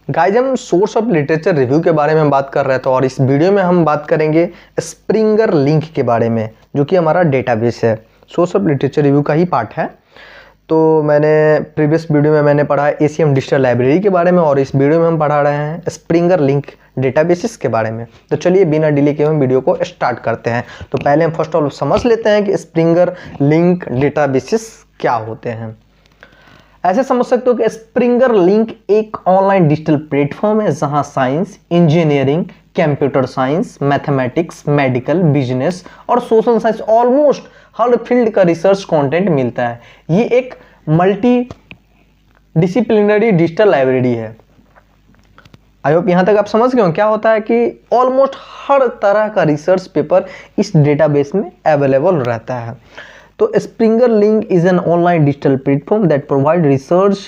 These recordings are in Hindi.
गाइज हम सोर्स ऑफ लिटरेचर रिव्यू के बारे में बात कर रहे थे और इस वीडियो में हम बात करेंगे स्प्रिंगर लिंक के बारे में, जो कि हमारा डेटाबेस है। सोर्स ऑफ लिटरेचर रिव्यू का ही पार्ट है। तो मैंने प्रीवियस वीडियो में मैंने पढ़ा ACM डिजिटल लाइब्रेरी के बारे में और इस वीडियो में हम पढ़ा रहे हैं स्प्रिंगर लिंक डेटाबेसेस के बारे में। तो चलिए बिना डिले के हम वीडियो को स्टार्ट करते हैं। तो पहले हम फर्स्ट ऑफ ऑल समझ लेते हैं कि स्प्रिंगर लिंक डेटाबेसेस क्या होते हैं। ऐसे समझ सकते हो कि स्प्रिंगर लिंक एक ऑनलाइन डिजिटल प्लेटफॉर्म है जहां science, engineering, computer science, mathematics, medical, business और सोशल साइंस ऑलमोस्ट हर फील्ड का रिसर्च कंटेंट मिलता है। ये एक मल्टी डिसिप्लिनरी डिजिटल लाइब्रेरी है। आई होप यहां तक आप समझ गए हो क्या होता है कि ऑलमोस्ट हर तरह का रिसर्च पेपर इस डेटाबेस में अवेलेबल रहता है। तो Springer link is an online digital platform that provide research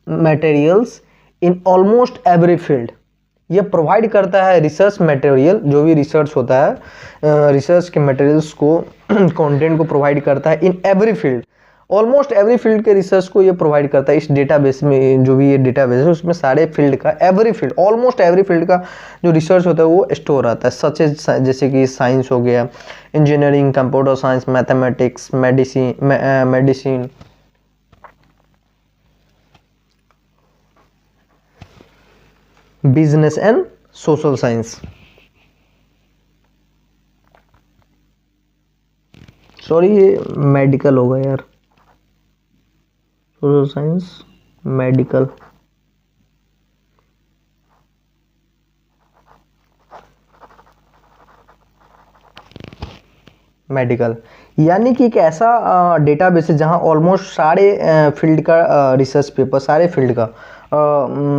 materials in almost every field. ये प्रोवाइड करता है रिसर्च मटेरियल, जो भी रिसर्च होता है रिसर्च के मटेरियल्स को कंटेंट को प्रोवाइड करता है in every field. Almost every field के रिसर्च को ये प्रोवाइड करता है। इस डेटाबेस में जो भी ये डेटाबेस है उसमें सारे फील्ड का every field almost every field का जो रिसर्च होता है वो स्टोर रहता है। सच एज जैसे कि साइंस हो गया, engineering, computer science, mathematics, medicine, business and social science. Sorry ये मेडिकल होगा यार, सोशल साइंस, मेडिकल। मेडिकल यानी कि एक ऐसा डेटाबेस है जहां ऑलमोस्ट सारे फील्ड का रिसर्च पेपर, सारे फील्ड का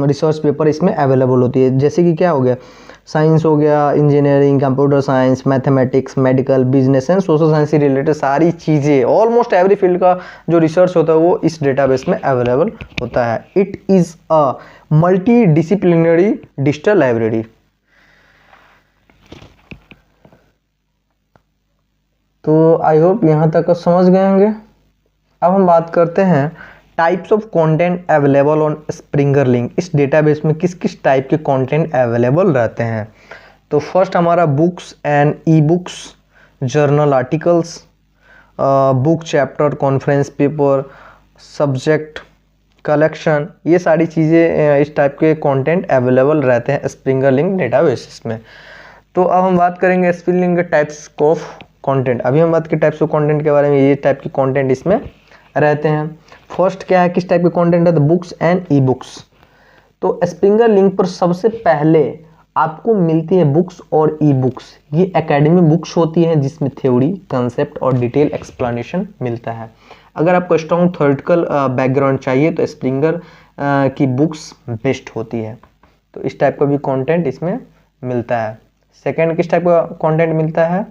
रिसर्च पेपर इसमें अवेलेबल होती है। जैसे कि क्या हो गया, साइंस हो गया, engineering, computer science, mathematics, medical, business and social science से रिलेटेड सारी चीज़ें, ऑलमोस्ट एवरी फील्ड का जो रिसर्च होता है वो इस डेटाबेस में अवेलेबल होता है। It is a multi disciplinary digital library. तो आई होप यहाँ तक आप समझ गए होंगे। अब हम बात करते हैं types of content available on Springer link. इस डेटाबेस में किस किस टाइप के कंटेंट अवेलेबल रहते हैं। तो फर्स्ट हमारा books and e books, journal articles, book chapter, conference paper, subject collection, ये सारी चीज़ें इस टाइप के कंटेंट अवेलेबल रहते हैं स्प्रिंगर लिंक डेटाबेस में। तो अब हम बात करेंगे स्प्रिंगर लिंक के टाइप्स ऑफ कंटेंट। अभी हम बात की टाइप्स ऑफ कंटेंट के बारे में। ये टाइप के कंटेंट इसमें रहते हैं। फर्स्ट क्या है, किस टाइप के कंटेंट है, तो बुक्स एंड ई बुक्स। तो स्प्रिंगर लिंक पर सबसे पहले आपको मिलती है बुक्स और ई बुक्स। ये एकेडमिक बुक्स होती हैं जिसमें थ्योरी, कंसेप्ट और डिटेल एक्सप्लेनेशन मिलता है। अगर आपको स्ट्रॉन्ग थ्योरेटिकल बैकग्राउंड चाहिए तो स्प्रिंगर की बुक्स बेस्ट होती है। तो इस टाइप का भी कंटेंट इसमें मिलता है। सेकेंड किस टाइप का कंटेंट मिलता है,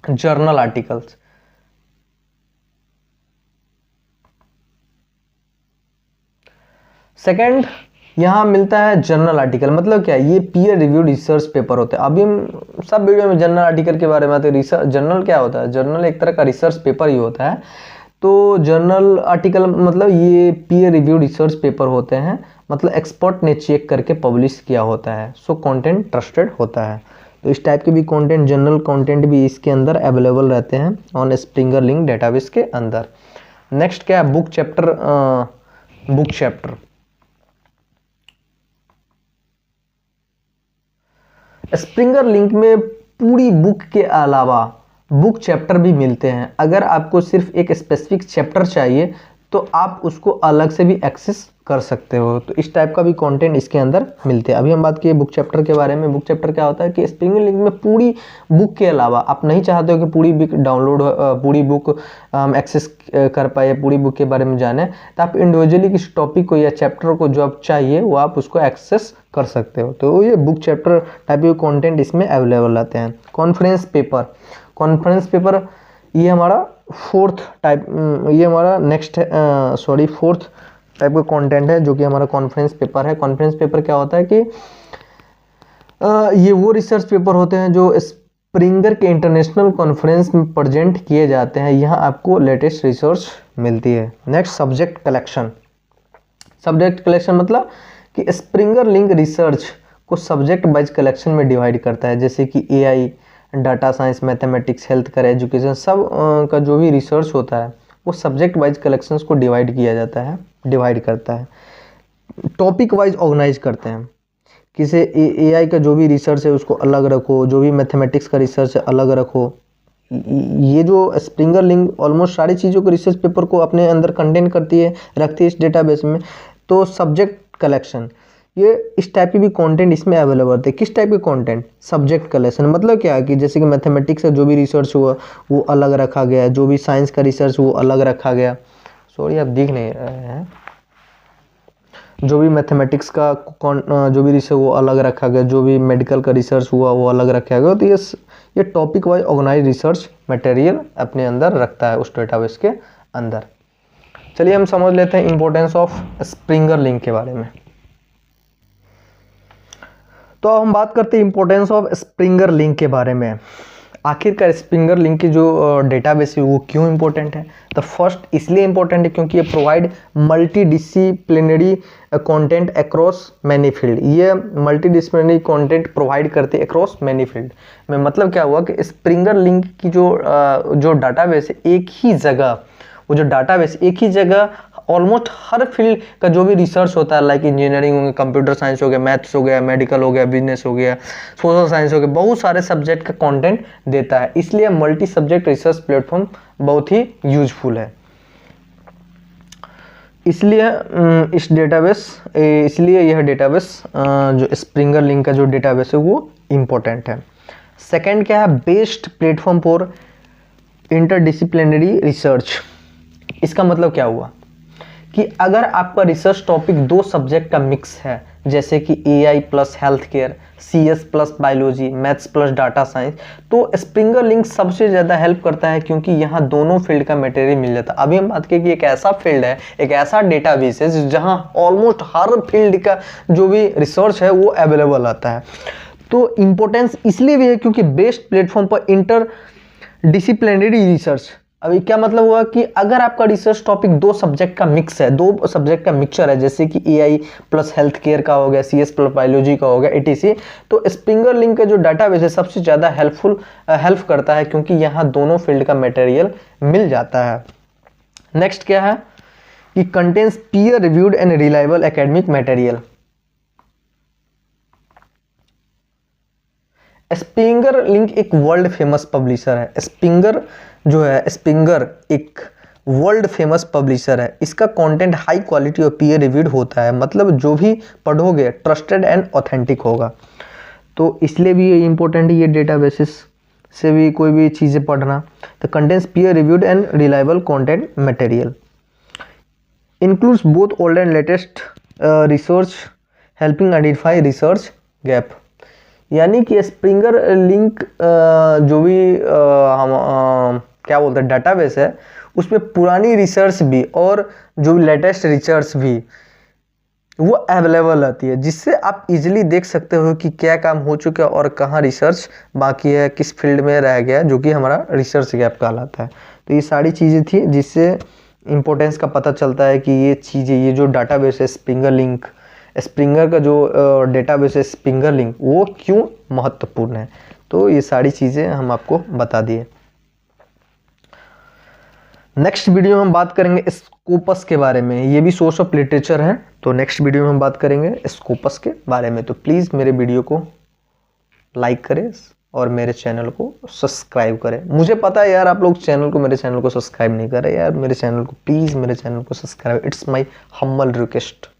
जर्नल आर्टिकल्स। सेकेंड यहाँ मिलता है जर्नल आर्टिकल। मतलब क्या, ये पीयर रिव्यूड रिसर्च पेपर होते हैं। अभी हम सब वीडियो में जर्नल आर्टिकल के बारे में आते हैं। रिसर्च जर्नल क्या होता है, जर्नल एक तरह का रिसर्च पेपर ही होता है। तो जर्नल आर्टिकल मतलब ये पीयर रिव्यूड रिसर्च पेपर होते हैं, मतलब एक्सपर्ट ने चेक करके पब्लिश किया होता है। सो कंटेंट ट्रस्टेड होता है। तो इस टाइप के भी कंटेंट, जनरल कंटेंट भी इसके अंदर अवेलेबल रहते हैं ऑन स्प्रिंगर लिंक डेटाबेस के अंदर। नेक्स्ट क्या है, book chapter. Book chapter Springer link में पूरी बुक के अलावा बुक चैप्टर भी मिलते हैं। अगर आपको सिर्फ एक स्पेसिफिक चैप्टर चाहिए तो आप उसको अलग से भी एक्सेस कर सकते हो। तो इस टाइप का भी कंटेंट इसके अंदर मिलते हैं। अभी हम बात किए बुक चैप्टर के बारे में। बुक चैप्टर क्या होता है कि स्प्रिंगर लिंक में पूरी बुक के अलावा आप नहीं चाहते हो कि पूरी बुक डाउनलोड, पूरी बुक एक्सेस कर पाए, पूरी बुक के बारे में जाने, तो आप इंडिविजुअली किस टॉपिक को या चैप्टर को जो आप चाहिए वो आप उसको एक्सेस कर सकते हो। तो ये बुक चैप्टर टाइप के कंटेंट इसमें अवेलेबल रहते हैं। कॉन्फ्रेंस पेपर, कॉन्फ्रेंस पेपर ये हमारा फोर्थ टाइप, ये हमारा नेक्स्ट फोर्थ टाइप का कंटेंट है जो कि हमारा कॉन्फ्रेंस पेपर है। कॉन्फ्रेंस पेपर क्या होता है कि ये वो रिसर्च पेपर होते हैं जो स्प्रिंगर के इंटरनेशनल कॉन्फ्रेंस में प्रेजेंट किए जाते हैं। यहाँ आपको लेटेस्ट रिसर्च मिलती है। Next subject collection. Subject collection मतलब कि स्प्रिंगर लिंक रिसर्च को सब्जेक्ट वाइज कलेक्शन में डिवाइड करता है, जैसे कि AI, data science, mathematics, health care, education, सब का जो भी रिसर्च होता है वो सब्जेक्ट वाइज कलेक्शंस को डिवाइड किया जाता है, डिवाइड करता है, टॉपिक वाइज ऑर्गेनाइज करते हैं। किसी एआई का जो भी रिसर्च है उसको अलग रखो, जो भी मैथमेटिक्स का रिसर्च है अलग रखो। ये जो स्प्रिंगर लिंक ऑलमोस्ट सारी चीज़ों को रिसर्च पेपर को अपने अंदर कंटेन करती है, रखती है इस डेटाबेस में। तो सब्जेक्ट कलेक्शन, ये इस टाइप की भी कंटेंट इसमें अवेलेबल होते हैं। किस टाइप के कंटेंट? सब्जेक्ट कलेक्शन, मतलब क्या है कि जैसे कि मैथमेटिक्स का जो भी रिसर्च हुआ वो अलग रखा गया, जो भी साइंस का रिसर्च वो अलग रखा गया। सॉरी आप दिख नहीं रहे हैं, जो भी मैथमेटिक्स का जो भी रिसर्च वो अलग रखा गया, जो भी मेडिकल का रिसर्च हुआ वो अलग रखा गया। तो ये topic wise organise research material अपने अंदर रखता है उस डेटाबेस के अंदर। चलिए हम समझ लेते हैं इंपॉर्टेंस ऑफ स्प्रिंगर लिंक के बारे में। तो अब हम बात करते हैं इंपॉर्टेंस ऑफ स्प्रिंगर लिंक के बारे में। आखिरकार स्प्रिंगर लिंक की जो डेटाबेस है वो क्यों इंपॉर्टेंट है? तो फर्स्ट इसलिए इंपॉर्टेंट है क्योंकि ये provide multi disciplinary content across many field. ये मल्टी डिसिप्लिनरी कंटेंट प्रोवाइड करते हैं अक्रॉस मैनी फील्ड में। मतलब क्या हुआ कि स्प्रिंगर लिंक की जो डाटाबेस है एक ही जगह, वो जो डाटाबेस एक ही जगह ऑलमोस्ट हर फील्ड का जो भी रिसर्च होता है, लाइक इंजीनियरिंग हो गया, कंप्यूटर साइंस हो गया, मैथ्स हो गया, मेडिकल हो गया, बिजनेस हो गया, सोशल साइंस हो गया, बहुत सारे सब्जेक्ट का कंटेंट देता है। इसलिए मल्टी सब्जेक्ट रिसर्च प्लेटफॉर्म बहुत ही यूजफुल है। इसलिए यह डेटाबेस जो स्प्रिंगर लिंक का जो डेटाबेस है वो इम्पोर्टेंट है। सेकेंड क्या है? Best platform for interdisciplinary research. इसका मतलब क्या हुआ कि अगर आपका रिसर्च टॉपिक दो सब्जेक्ट का मिक्स है, जैसे कि AI plus health care, CS plus biology, maths plus data science, तो स्प्रिंगर लिंक सबसे ज़्यादा हेल्प करता है क्योंकि यहाँ दोनों फील्ड का मटेरियल मिल जाता है। अभी हम बात करें कि एक ऐसा फील्ड है, एक ऐसा डेटाबेस है जहाँ ऑलमोस्ट हर फील्ड का जो भी रिसर्च है वो अवेलेबल आता है। तो इम्पोर्टेंस इसलिए भी है क्योंकि बेस्ट प्लेटफॉर्म पर इंटर डिसिप्लिनरी रिसर्च। अभी क्या मतलब हुआ कि अगर आपका रिसर्च टॉपिक दो सब्जेक्ट का मिक्स है, दो सब्जेक्ट का मिक्सचर है, जैसे कि एआई प्लस हेल्थ केयर का हो गया, सीएस प्लस बायोलॉजी का हो गया, एटीसी, तो स्प्रिंगर लिंक का जो डाटाबेस है सबसे ज़्यादा हेल्प करता है क्योंकि यहाँ दोनों फील्ड का मटेरियल मिल जाता है। नेक्स्ट क्या है कि contains peer reviewed and reliable academic material. Springer link एक वर्ल्ड फेमस पब्लिशर है। स्प्रिंगर एक वर्ल्ड फेमस पब्लिशर है। इसका कंटेंट हाई क्वालिटी और पीयर रिव्यूड होता है, मतलब जो भी पढ़ोगे ट्रस्टेड एंड ऑथेंटिक होगा। तो इसलिए भी ये इंपॉर्टेंट है, ये डेटाबेसिस से भी कोई भी चीज़ें पढ़ना। तो contents peer reviewed and reliable content material includes both old and latest research helping identify research gap. यानी कि स्प्रिंगर लिंक जो भी हम क्या बोलते हैं डाटाबेस है, उसमें पुरानी रिसर्च भी और जो भी लेटेस्ट रिसर्च भी वो अवेलेबल रहती है, जिससे आप इजीली देख सकते हो कि क्या काम हो चुका है और कहाँ रिसर्च बाकी है, किस फील्ड में रह गया, जो कि हमारा रिसर्च गैप कहलाता है। तो ये सारी चीज़ें थी जिससे इम्पोर्टेंस का पता चलता है कि ये चीज़ें, ये जो डाटाबेस है स्प्रिंगर का जो डेटाबेस है स्प्रिंगर लिंक, वो क्यों महत्वपूर्ण है। तो ये सारी चीज़ें हम आपको बता दिए। नेक्स्ट वीडियो में हम बात करेंगे स्कोपस के बारे में। ये भी सोर्स ऑफ लिटरेचर है, तो नेक्स्ट वीडियो में हम बात करेंगे स्कोपस के बारे में। तो प्लीज़ मेरे वीडियो को लाइक करें और मेरे चैनल को सब्सक्राइब करें। मुझे पता है यार आप लोग मेरे चैनल को सब्सक्राइब नहीं कर रहे यार। मेरे चैनल को प्लीज़, मेरे चैनल को subscribe, it's my humble request.